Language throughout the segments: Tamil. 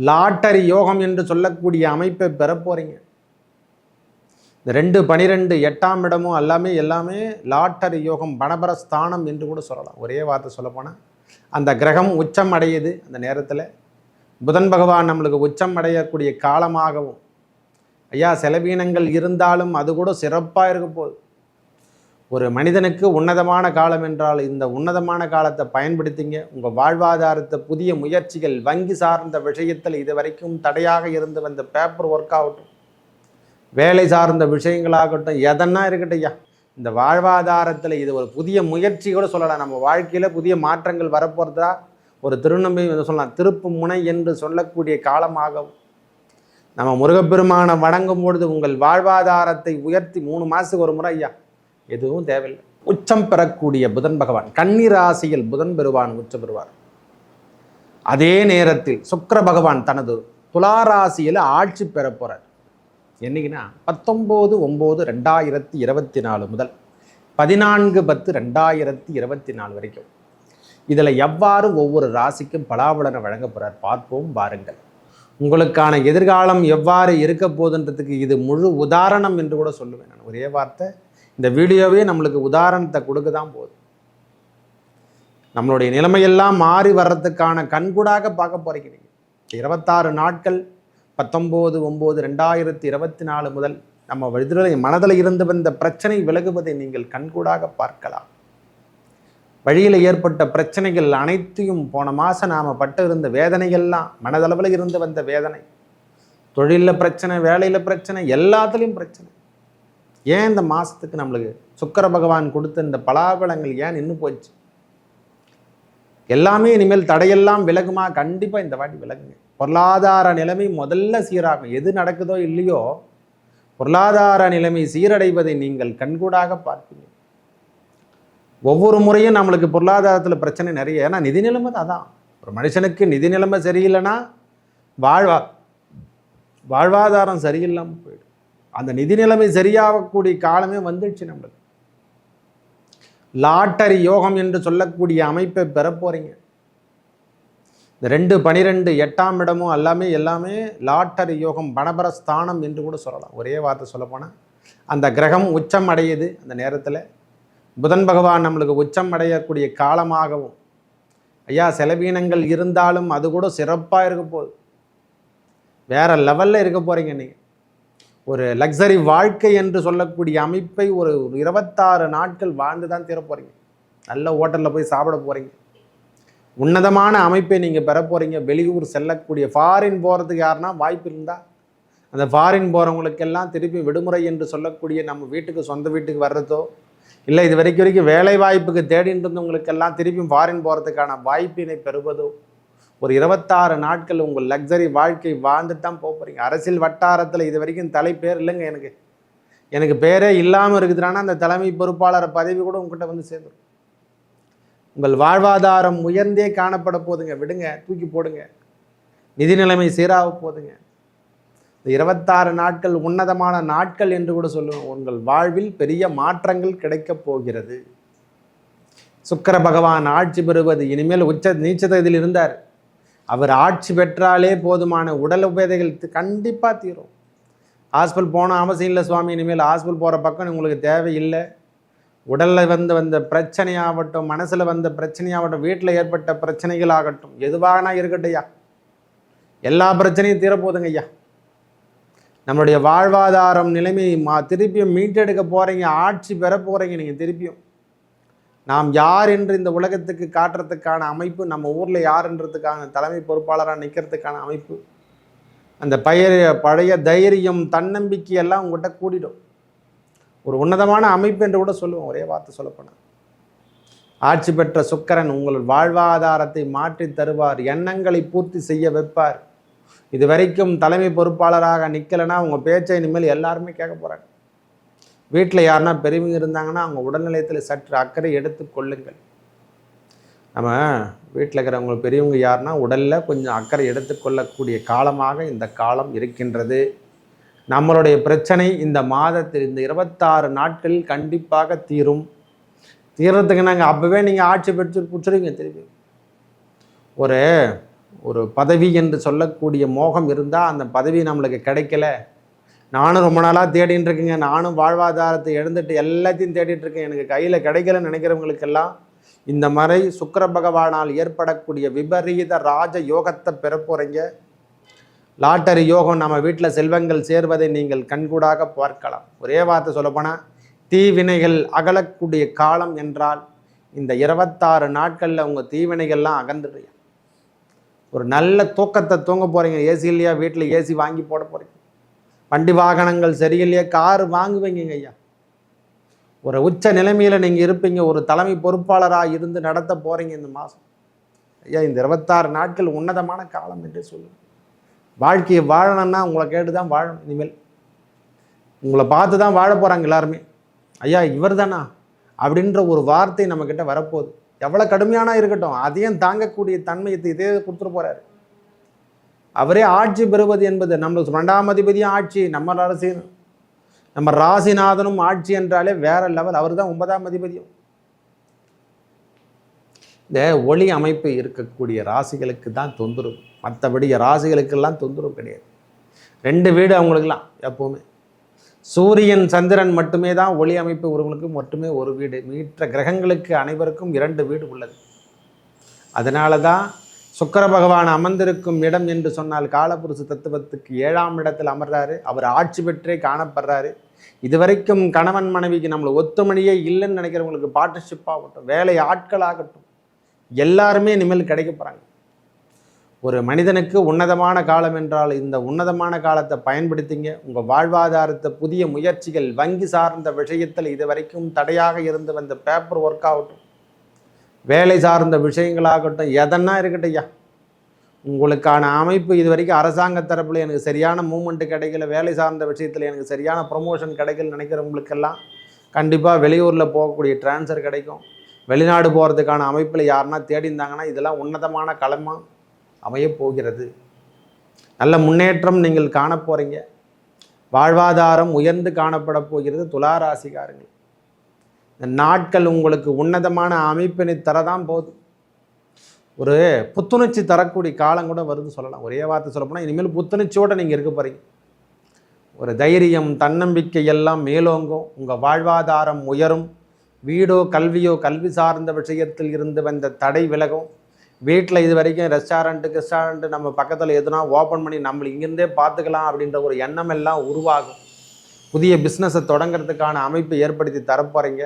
லாட்டரி யோகம் என்று சொல்லக்கூடிய அமைப்பை பெற போகிறீங்க. இந்த 2-12 8ஆம் இடமும் எல்லாமே லாட்டரி யோகம், பணபரஸ்தானம் என்று கூட சொல்லலாம். ஒரே வார்த்தை சொல்லப்போனால் அந்த கிரகம் உச்சம் அடையுது. அந்த நேரத்தில் புதன் பகவான் நம்மளுக்கு உச்சம் அடையக்கூடிய காலமாகவும், ஐயா செலவீனங்கள் இருந்தாலும் அது கூட சிறப்பாக இருக்க போகுது. ஒரு மனிதனுக்கு உன்னதமான காலம் என்றால் இந்த உன்னதமான காலத்தை பயன்படுத்திங்க. உங்கள் வாழ்வாதாரத்தை புதிய முயற்சிகள், வங்கி சார்ந்த விஷயத்தில் இது வரைக்கும் தடையாக இருந்து வந்த பேப்பர் ஒர்க் ஆகட்டும், வேலை சார்ந்த விஷயங்களாகட்டும், எதனா இருக்கட்டும் ஐயா, இந்த வாழ்வாதாரத்தில் இது ஒரு புதிய முயற்சி கூட சொல்லலாம். நம்ம வாழ்க்கையில் புதிய மாற்றங்கள் வரப்போகிறதா ஒரு திருநம்பி சொல்லலாம். திருப்பு முனை என்று சொல்லக்கூடிய காலமாகவும், நம்ம முருகப்பெருமானை வணங்கும் பொழுது உங்கள் வாழ்வாதாரத்தை உயர்த்தி 3 மாதத்துக்கு ஒரு முறை ஐயா எதுவும் தேவையில்லை. உச்சம் பெறக்கூடிய புதன் பகவான் கன்னி ராசியில் புதன் பெறுவான், உச்சம் பெறுவார். அதே நேரத்தில் சுக்கிர பகவான் தனது துலா ராசியில் ஆட்சி பெற போகிறார். என்னைக்குன்னா 19/9/2024 முதல் 14/10/2024 வரைக்கும். இதில் எவ்வாறு ஒவ்வொரு ராசிக்கும் பலாபலனை வழங்க போகிறார் பார்ப்போம் பாருங்கள். உங்களுக்கான எதிர்காலம் எவ்வாறு இருக்க போகுதுன்றதுக்கு இது முழு உதாரணம் என்று கூட சொல்லுவேன் நான். ஒரே வார்த்தை, இந்த வீடியோவே நம்மளுக்கு உதாரணத்தை கொடுக்க தான் போகுது. நம்மளுடைய நிலைமையெல்லாம் மாறி வர்றதுக்கான கண்கூடாக பார்க்க போகிறீங்க. நீங்கள் 26 நாட்கள் 19/9/2024 முதல் நம்ம மனதில் இருந்து வந்த பிரச்சனை விலகுவதை நீங்கள் கண்கூடாக பார்க்கலாம். வழியில் ஏற்பட்ட பிரச்சனைகள் அனைத்தையும் போன மாதம் நாம் பட்டு இருந்த வேதனைகள்லாம், மனதளவில் இருந்து வந்த வேதனை, தொழிலில் பிரச்சனை, வேலையில் பிரச்சனை, எல்லாத்துலேயும் பிரச்சனை. ஏன் இந்த மாதத்துக்கு நம்மளுக்கு சுக்கிர பகவான் கொடுத்த இந்த பலாபலங்கள் ஏன் நின்று போச்சு? எல்லாமே இனிமேல் தடையெல்லாம் விலகுமா? கண்டிப்பாக இந்த வாட்டி விலகுங்க. பொருளாதார நிலைமை முதல்ல சீராகும். எது நடக்குதோ இல்லையோ, பொருளாதார நிலைமை சீரடைவதை நீங்கள் கண்கூடாக பார்ப்பீங்க. ஒவ்வொரு முறையும் நம்மளுக்கு பொருளாதாரத்தில் பிரச்சனை நிறைய. ஏன்னா நிதி நிலைமை அதான். ஒரு மனுஷனுக்கு நிதி நிலைமை சரியில்லைன்னா வாழ்வாதாரம் சரியில்லாமல் போயிடும். அந்த நிதி நிலைமை சரியாகக்கூடிய காலமே வந்துடுச்சு நம்மளுக்கு. லாட்டரி யோகம் என்று சொல்லக்கூடிய அமைப்பை பெற போகிறீங்க. இந்த 2-12 8ஆம் இடமும் எல்லாமே லாட்டரி யோகம், பணபரஸ்தானம் என்று கூட சொல்லலாம். ஒரே வார்த்தை சொல்லப்போனால் அந்த கிரகம் உச்சம் அடையுது. அந்த நேரத்தில் புதன் பகவான் நம்மளுக்கு உச்சம் அடையக்கூடிய காலமாகவும், ஐயா செலவீனங்கள் இருந்தாலும் அது கூட சிறப்பாக இருக்க போகுது. வேறு லெவலில் இருக்க போகிறீங்க. நீங்கள் ஒரு லக்ஸரி வாழ்க்கை என்று சொல்லக்கூடிய அமைப்பை ஒரு 26 நாட்கள் வாழ்ந்து தான் தீர போகிறீங்க. நல்ல ஹோட்டலில் போய் சாப்பிட போகிறீங்க. உன்னதமான அமைப்பை நீங்கள் பெற போகிறீங்க. வெளியூர் செல்லக்கூடிய, ஃபாரின் போகிறதுக்கு யாருன்னா வாய்ப்பு இருந்தால் அந்த ஃபாரின் போகிறவங்களுக்கெல்லாம் திருப்பி விடுமுறை என்று சொல்லக்கூடிய நம்ம வீட்டுக்கு, சொந்த வீட்டுக்கு வர்றதோ, இல்லை இது வரைக்கும் வேலை வாய்ப்புக்கு தேடிட்டு இருந்தவங்களுக்கெல்லாம் திருப்பியும் ஃபாரின் போகிறதுக்கான வாய்ப்பினை பெறுவதோ, ஒரு 26 நாட்கள் உங்கள் லக்ஸரி வாழ்க்கை வாழ்ந்துட்டு தான் போக போகிறீங்க. அரசியல் வட்டாரத்தில் இது வரைக்கும் தலைப்பேர் இல்லைங்க, எனக்கு பேரே இல்லாமல் இருக்குதுன்னா அந்த தலைமை பொறுப்பாளர் பதவி கூட உங்கள்கிட்ட வந்து சேர்ந்துடும். உங்கள் வாழ்வாதாரம் உயர்ந்தே காணப்பட போதுங்க. விடுங்க, தூக்கி போடுங்க. நிதி நிலைமை சீராக போதுங்க. இந்த 26 நாட்கள் உன்னதமான நாட்கள் என்று கூட சொல்லுவோம். உங்கள் வாழ்வில் பெரிய மாற்றங்கள் கிடைக்கப் போகிறது. சுக்கிர பகவான் ஆட்சி பெறுவது, இனிமேல் நீச்சத்தில் இருந்தார். அவர் ஆட்சி பெற்றாலே போதுமான உடல் உபேதைகள் கண்டிப்பாக தீரும். ஹாஸ்பிட்டல் போன அவசியம் இல்லை சுவாமி, இனிமேல் ஹாஸ்பிட்டல் போகிற பக்கம் உங்களுக்கு தேவையில்லை. உடலில் வந்த பிரச்சனையாகட்டும், மனசில் வந்த பிரச்சனையாகட்டும், வீட்டில் ஏற்பட்ட பிரச்சனைகள் ஆகட்டும், எதுவாகனா இருக்கட்டும் ஐயா, எல்லா பிரச்சனையும் தீரப்போதுங்க ஐயா. நம்மளுடைய வாழ்வாதாரம் நிலைமை திருப்பியும் மீட்டெடுக்க போகிறீங்க. ஆட்சி பெற போகிறீங்க. நீங்கள் திருப்பியும் நாம் யார் என்று இந்த உலகத்துக்கு காட்டுறதுக்கான அமைப்பு, நம்ம ஊரில் யாருன்றதுக்கான தலைமை பொறுப்பாளராக நிற்கிறதுக்கான அமைப்பு, அந்த பழைய தைரியம், தன்னம்பிக்கை எல்லாம் உங்கள்கிட்ட கூடிடும். ஒரு உன்னதமான அமைப்பு என்று கூட சொல்லுவோம். ஒரே வார்த்தை சொல்லப்போனால் ஆட்சி பெற்ற சுக்கிரன் உங்கள் வாழ்வாதாரத்தை மாற்றி தருவார். எண்ணங்களை பூர்த்தி செய்ய வைப்பார். இது வரைக்கும் தலைமை பொறுப்பாளராக நிற்கலைன்னா உங்கள் பேச்சை இனிமேல் எல்லாருமே கேட்க போகிறாங்க. வீட்டில் யாருன்னா பெரியவங்க இருந்தாங்கன்னா அவங்க உடல்நிலையத்தில் சற்று அக்கறை எடுத்து கொள்ளுங்கள். நம்ம வீட்டில் இருக்கிறவங்க பெரியவங்க யாருன்னா உடலில் கொஞ்சம் அக்கறை எடுத்துக்கொள்ளக்கூடிய காலமாக இந்த காலம் இருக்கின்றது. நம்மளுடைய பிரச்சனை இந்த மாதத்தில், இந்த 26 நாட்களில் கண்டிப்பாக தீர்றதுக்கு நாங்கள் அப்போவே நீங்கள் ஆட்சி பெற்று பிடிச்சிருவீங்க. திருப்பி ஒரு ஒரு பதவி என்று சொல்லக்கூடிய மோகம் இருந்தால் அந்த பதவி நம்மளுக்கு கிடைக்கல, நானும் ரொம்ப நாளாக தேடின்னு இருக்கேங்க, நானும் வாழ்வாதாரத்தை எழுந்துட்டு எல்லாத்தையும் தேடிட்டு இருக்கேன், எனக்கு கையில் கிடைக்கலன்னு நினைக்கிறவங்களுக்கெல்லாம் இந்த மாதிரி சுக்கிர பகவானால் ஏற்படக்கூடிய விபரீத ராஜ யோகத்தை பெற போகிறீங்க. லாட்டரி யோகம் நம்ம வீட்டில் செல்வங்கள் சேர்வதை நீங்கள் கண்கூடாக பார்க்கலாம். ஒரே வார்த்தை சொல்லப்போனால் தீவினைகள் அகலக்கூடிய காலம் என்றால் இந்த 26 நாட்களில் உங்கள் தீவினைகள்லாம் அகன்றுறீங்க. ஒரு நல்ல தூக்கத்தை தூங்க போகிறீங்க. ஏசி இல்லையா வீட்டில், ஏசி வாங்கி போட போகிறீங்க. வண்டி வாகனங்கள் சரியில்லையா காரு வாங்குவீங்க ஐயா. ஒரு உச்ச நிலைமையில் நீங்கள் இருப்பீங்க. ஒரு தலைமை பொறுப்பாளராக இருந்து நடத்த போகிறீங்க இந்த மாதம். ஐயா இந்த 26 நாட்கள் உன்னதமான காலம் என்று சொல்லுங்கள். வாழ்க்கையை வாழணும்னா உங்களை கேட்டு தான் வாழணும். இனிமேல் உங்களை பார்த்து தான் வாழ போகிறாங்க எல்லாருமே. ஐயா இவர் தானா அப்படின்ற ஒரு வார்த்தை நம்மக்கிட்ட வரப்போகுது. எவ்வளோ கடுமையானா இருக்கட்டும், அதையும் தாங்கக்கூடிய தன்மையை இதே கொடுத்துட்டு போகிறாரு. அவரே ஆட்சி பெறுவது என்பது நம்மளுக்கு 2ஆம் அதிபதியும் ஆட்சி, நம்ம அரசு நம்ம ராசிநாதனும் ஆட்சி என்றாலே வேற லெவல். அவர் தான் 9ஆம் அதிபதியும். இந்த ஒளி அமைப்பு இருக்கக்கூடிய ராசிகளுக்கு தான் தொந்தரவு, மற்றபடி ராசிகளுக்கெல்லாம் தொந்தரவு கிடையாது. 2 வீடு அவங்களுக்கெல்லாம் எப்போவுமே. சூரியன் சந்திரன் மட்டுமே தான் ஒளி அமைப்பு உறவுகளுக்கு மட்டுமே ஒரு வீடு. மற்ற கிரகங்களுக்கு அனைவருக்கும் 2 வீடு உள்ளது. அதனால தான் சுக்கிர பகவான் அமர்ந்திருக்கும் இடம் என்று சொன்னால் காலபுருஷ தத்துவத்துக்கு 7ஆம் இடத்தில் அமர்றாரு. அவர் ஆட்சி பெற்றே காணப்படுறாரு. இதுவரைக்கும் கணவன் மனைவிக்கு நம்மளை ஒத்துமணியே இல்லைன்னு நினைக்கிறவங்களுக்கு பார்ட்னர்ஷிப் ஆகட்டும், வேலை ஆட்களாகட்டும், எல்லாருமே இனிமேல் கிடைக்க போகிறாங்க. ஒரு மனிதனுக்கு உன்னதமான காலம் என்றால் இந்த உன்னதமான காலத்தை பயன்படுத்திங்க. உங்கள் வாழ்வாதாரத்தை புதிய முயற்சிகள், வங்கி சார்ந்த விஷயத்தில் இதுவரைக்கும் தடையாக இருந்து வந்த பேப்பர் ஒர்க் ஆகட்டும், வேலை சார்ந்த விஷயங்களாகட்டும், எதனா இருக்கட்டும் ஐயா, உங்களுக்கான அமைப்பு இது வரைக்கும் அரசாங்க தரப்பில் எனக்கு சரியான மூமெண்ட்டு கிடைக்கல, வேலை சார்ந்த விஷயத்தில் எனக்கு சரியான ப்ரொமோஷன் கிடைக்கல நினைக்கிறவங்களுக்கெல்லாம் கண்டிப்பாக வெளியூரில் போகக்கூடிய டிரான்ஸ்ஃபர் கிடைக்கும். வெளிநாடு போகிறதுக்கான அமைப்பில் யாருன்னா தேடிந்தாங்கன்னா இதெல்லாம் உன்னதமான களமாக அமையப் போகிறது. நல்ல முன்னேற்றம் நீங்கள் காண போகிறீங்க. வாழ்வாதாரம் உயர்ந்து காணப்பட போகிறது. துளாராசிக்காரங்கள் இந்த நாட்கள் உங்களுக்கு உன்னதமான அமைப்பினை தரதான் போகுது. ஒரு புத்துணர்ச்சி தரக்கூடிய காலம் கூட வருது சொல்லலாம். ஒரே வார்த்தை சொல்லப்போனால் இனிமேல் புத்துணர்ச்சியோடு நீங்கள் இருக்க போகிறீங்க. ஒரு தைரியம், தன்னம்பிக்கை எல்லாம் மேலோங்கும். உங்கள் வாழ்வாதாரம் உயரும். வீடோ கல்வியோ, கல்வி சார்ந்த விஷயத்தில் இருந்து வந்த தடை விலகும். வீட்டில் இது வரைக்கும் ரெஸ்டாரண்ட்டு நம்ம பக்கத்தில் எதுனா ஓப்பன் பண்ணி நம்மளை இங்கேருந்தே பார்த்துக்கலாம் அப்படின்ற ஒரு எண்ணம் எல்லாம் உருவாகும். புதிய பிஸ்னஸை தொடங்கிறதுக்கான அமைப்பை ஏற்படுத்தி தரப்போகிறீங்க.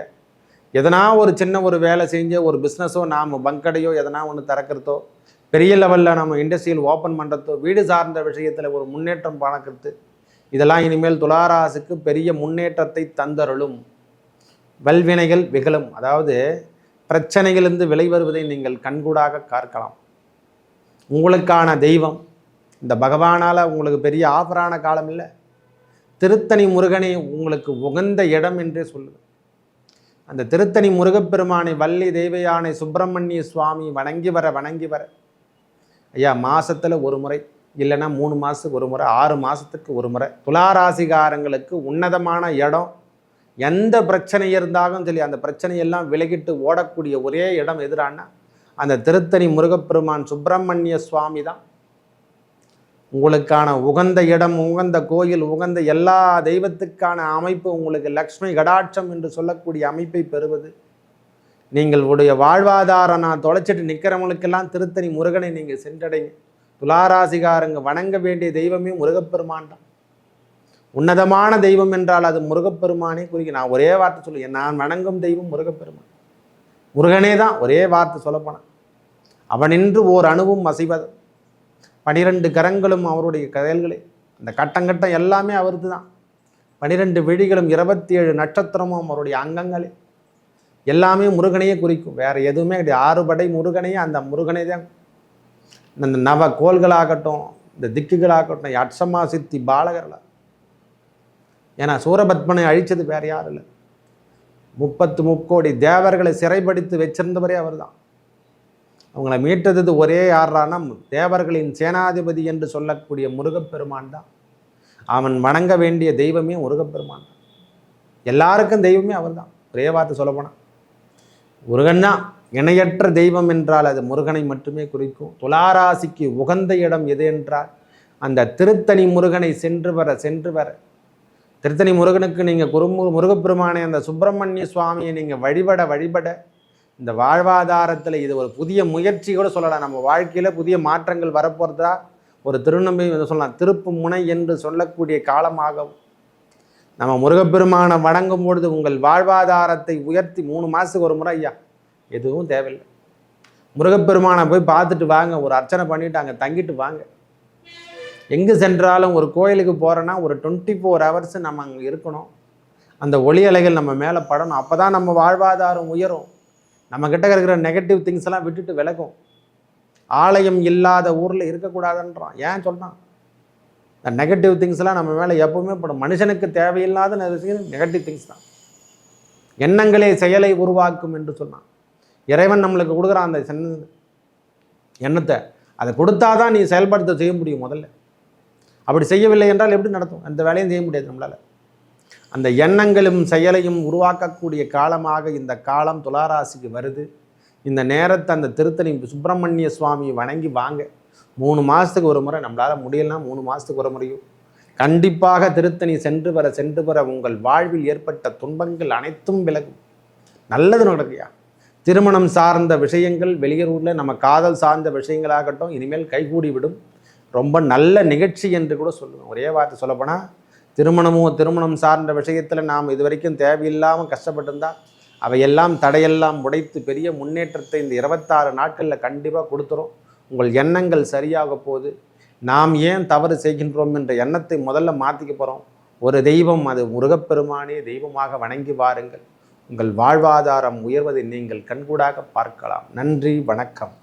எதனா ஒரு சின்ன ஒரு வேலை செஞ்சு ஒரு பிஸ்னஸோ, நாம் பங்கடையோ எதனா ஒன்று திறக்கிறதோ, பெரிய லெவலில் நம்ம இண்டஸ்ட்ரியல் ஓப்பன் பண்ணுறதோ, வீடு சார்ந்த விஷயத்தில் ஒரு முன்னேற்றம் பார்க்கறது, இதெல்லாம் இனிமேல் துளாராசிக்கு பெரிய முன்னேற்றத்தை தந்தருளும். வல்வினைகள் விகலும். அதாவது பிரச்சனைகளிலிருந்து விளைவருவதை நீங்கள் கண்கூடாக பார்க்கலாம். உங்களுக்கான தெய்வம் இந்த பகவானால் உங்களுக்கு பெரிய ஆஃபரான காலம் இல்லை. திருத்தணி முருகனை உங்களுக்கு உகந்த இடம் என்றே சொல்லுது. அந்த திருத்தணி முருகப்பெருமானை, வள்ளி தெய்வயானை, சுப்பிரமணிய சுவாமி வணங்கி வர ஐயா மாதத்தில் ஒரு முறை, இல்லைன்னா 3 மாதத்துக்கு ஒரு முறை, 6 மாதத்துக்கு ஒரு முறை துளாராசிகாரங்களுக்கு உன்னதமான இடம். எந்த பிரச்சனை இருந்தாலும் சரி அந்த பிரச்சனையெல்லாம் விலகிட்டு ஓடக்கூடிய ஒரே இடம் எதிரானா அந்த திருத்தணி முருகப்பெருமான் சுப்பிரமணிய சுவாமி தான். உங்களுக்கான உகந்த இடம், உகந்த கோயில், உகந்த எல்லா தெய்வத்துக்கான அமைப்பு உங்களுக்கு லக்ஷ்மி கடாட்சம் என்று சொல்லக்கூடிய அமைப்பை பெறுவது. நீங்கள் உடைய வாழ்வாதாரம் நான் தொலைச்சிட்டு நிற்கிறவங்களுக்கெல்லாம் திருத்தணி முருகனை நீங்கள் சென்றடைங்க. துளாராசிகாரங்க வணங்க வேண்டிய தெய்வமே முருகப்பெருமான் தான். உன்னதமான தெய்வம் என்றால் அது முருகப்பெருமானே குறிக்க. நான் ஒரே வார்த்தை சொல்லுவேன், நான் வணங்கும் தெய்வம் முருகப்பெருமான், முருகனே தான். ஒரே வார்த்தை சொல்லப்போனான், அவனின்று ஓர் அணுவும் அசைவது. 12 கரங்களும் அவருடைய கதைகளே. அந்த கட்டம் எல்லாமே அவருக்கு தான். 12 விழிகளும் 27 நட்சத்திரமும் அவருடைய அங்கங்களே. எல்லாமே முருகனையே குறிக்கும், வேறு எதுவுமே கிடையாது. 6 படை முருகனையே, அந்த முருகனே தான். இந்த நவ கோள்களாகட்டும், இந்த திக்குகளாகட்டும், அட்சமா சித்தி பாலகர்களா. ஏன்னா சூரபத்மனை அழித்தது வேறு யாரும் இல்லை. 30 முக்கோடி தேவர்களை சிறைப்படுத்தி வச்சிருந்தவரே அவர் தான். அவங்கள மீட்டது ஒரே யாரானா தேவர்களின் சேனாதிபதி என்று சொல்லக்கூடிய முருகப்பெருமான் தான். அவன் வணங்க வேண்டிய தெய்வமே முருகப்பெருமான் தான். எல்லாருக்கும் தெய்வமே அவர் தான். ஒரே வார்த்தை சொல்லப்போனால் முருகன் தான். இணையற்ற தெய்வம் என்றால் அது முருகனை மட்டுமே குறிக்கும். துளாராசிக்கு உகந்த இடம் எது என்றால் அந்த திருத்தணி முருகனை சென்று வர திருத்தணி முருகனுக்கு நீங்கள் முருகப்பெருமானை அந்த சுப்பிரமணிய சுவாமியை நீங்கள் வழிபட இந்த வாழ்வாதாரத்தில் இது ஒரு புதிய முயற்சி கூட சொல்லலாம். நம்ம வாழ்க்கையில் புதிய மாற்றங்கள் வரப்போகிறதா ஒரு திருநம்பை சொல்லலாம். திருப்பு முனை என்று சொல்லக்கூடிய காலமாகவும் நம்ம முருகப்பெருமானை வணங்கும் பொழுது உங்கள் வாழ்வாதாரத்தை உயர்த்தி 3 மாதத்துக்கு ஒரு முறை ஐயா எதுவும் தேவையில்லை, முருகப்பெருமானை போய் பார்த்துட்டு வாங்க, ஒரு அர்ச்சனை பண்ணிவிட்டு அங்கே தங்கிட்டு வாங்க. எங்கே சென்றாலும் ஒரு கோயிலுக்கு போகிறோன்னா ஒரு 24 ஹவர்ஸ் நம்ம அங்கே இருக்கணும். அந்த ஒளி அலைகள் நம்ம மேலே படணும். அப்போ தான் நம்ம வாழ்வாதாரம் உயரும். நம்மக்கிட்ட இருக்கிற நெகட்டிவ் திங்ஸ் எல்லாம் விட்டுட்டு விலகும். ஆலயம் இல்லாத ஊரில் இருக்கக்கூடாதுன்றான். ஏன் சொல்கிறான்? இந்த நெகட்டிவ் திங்ஸ்லாம் நம்ம மேலே எப்பவுமே படும். மனுஷனுக்கு தேவையில்லாத நெகட்டிவ் திங்ஸ் தான். எண்ணங்களே செயலை உருவாக்கும் என்று சொன்னான். இறைவன் நம்மளுக்கு கொடுக்குறான் அந்த எண்ணத்தை. அதை கொடுத்தாதான் நீ செயல்படுத்த செய்ய முடியும். முதல்ல அப்படி செய்யவில்லை என்றால் எப்படி நடத்தும்? அந்த வேலையும் செய்ய முடியாது நம்மளால். அந்த எண்ணங்களும் செயலையும் உருவாக்கக்கூடிய காலமாக இந்த காலம் துளாராசிக்கு வருது. இந்த நேரத்தை அந்த திருத்தணி சுப்பிரமணிய சுவாமியை வணங்கி வாங்க. 3 மாதத்துக்கு ஒரு முறை, நம்மளால் முடியலாம் 3 மாதத்துக்கு ஒரு முறையும் கண்டிப்பாக திருத்தணி சென்று வர உங்கள் வாழ்வில் ஏற்பட்ட துன்பங்கள் அனைத்தும் விலகும். நல்லது நடக்குயா. திருமணம் சார்ந்த விஷயங்கள், வெளியூரில் நம்ம காதல் சார்ந்த விஷயங்களாகட்டும் இனிமேல் கைகூடி விடும். ரொம்ப நல்ல நிகழ்ச்சி என்று கூட சொல்லுவேன். ஒரே வார்த்தை சொல்லப்போனால் திருமணம் சார்ந்த விஷயத்தில் நாம் இது வரைக்கும் தேவையில்லாமல் கஷ்டப்பட்டிருந்தால் அவையெல்லாம் தடையெல்லாம் உடைத்து பெரிய முன்னேற்றத்தை இந்த 26 நாட்களில் கண்டிப்பாக கொடுத்துரும். உங்கள் எண்ணங்கள் சரியாக போகுது. நாம் ஏன் தவறு செய்கின்றோம் என்ற எண்ணத்தை முதல்ல மாற்றிக்க போகிறோம். ஒரு தெய்வம், அது முருகப்பெருமானே தெய்வமாக வணங்கி வாருங்கள். உங்கள் வாழ்வாதாரம் உயர்வதை நீங்கள் கண்கூடாக பார்க்கலாம். நன்றி, வணக்கம்.